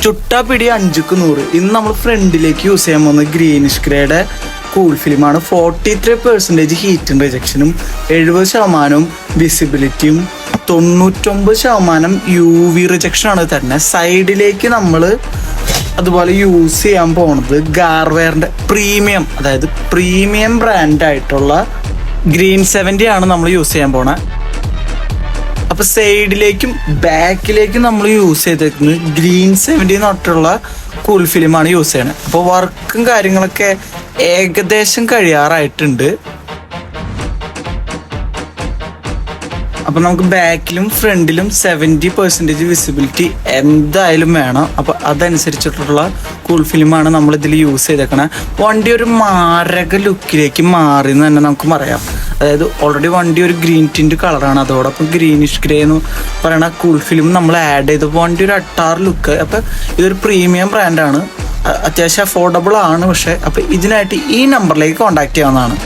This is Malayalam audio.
ചുട്ടാപ്പിടി 5ക്ക് 100. ഇന്ന് നമ്മൾ ഫ്രണ്ടിലേക്ക് യൂസ് ചെയ്യാൻ പോകുന്നത് ഗ്രീനിഷ് ഗ്രേയുടെ കൂൾ ഫിലിമാണ്. 43% ഹീറ്റും റിജക്ഷനും, 70% വിസിബിലിറ്റിയും, 99% UV റിജക്ഷനാണ് തന്നെ. സൈഡിലേക്ക് നമ്മൾ അതുപോലെ യൂസ് ചെയ്യാൻ പോണത് ഗാർവെയറിൻ്റെ പ്രീമിയം, അതായത് പ്രീമിയം ബ്രാൻഡായിട്ടുള്ള ഗ്രീൻ 70 ആണ് നമ്മൾ യൂസ് ചെയ്യാൻ പോണത്. അപ്പോൾ സൈഡിലേക്കും ബാക്കിലേക്കും നമ്മൾ യൂസ് ചെയ്തേക്കുന്നത് ഗ്രീൻ 70 തൊട്ടുള്ള കൂൾ ഫിലിമാണ് യൂസ് ചെയ്യണത്. അപ്പോൾ വർക്കും കാര്യങ്ങളൊക്കെ ഏകദേശം കഴിയാറായിട്ടുണ്ട്. അപ്പോൾ നമുക്ക് ബാക്കിലും ഫ്രണ്ടിലും 70% വിസിബിലിറ്റി എന്തായാലും വേണം. അപ്പോൾ അതനുസരിച്ചിട്ടുള്ള കൂൾ ഫിലിമാണ് നമ്മൾ ഇതിൽ യൂസ് ചെയ്തേക്കണേ. വണ്ടി ഒരു മാരക ലുക്കിലേക്ക് മാറി എന്ന് തന്നെ നമുക്ക് പറയാം. അതായത് ഓൾറെഡി വണ്ടി ഒരു ഗ്രീൻ ടിൻറ്റ് കളറാണ്, അതോടൊപ്പം ഗ്രീനിഷ് ഗ്രേ എന്ന് പറയുന്ന കൂൾ ഫിലിം നമ്മൾ ആഡ് ചെയ്തപ്പോൾ വണ്ടി ഒരു അട്ടാർ ലുക്ക്. അപ്പോൾ ഇതൊരു പ്രീമിയം ബ്രാൻഡാണ്, അത്യാവശ്യം അഫോർഡബിൾ ആണ്. പക്ഷേ അപ്പോൾ ഇതിനായിട്ട് ഈ നമ്പറിലേക്ക് കോൺടാക്ട് ചെയ്യാവുന്നതാണ്.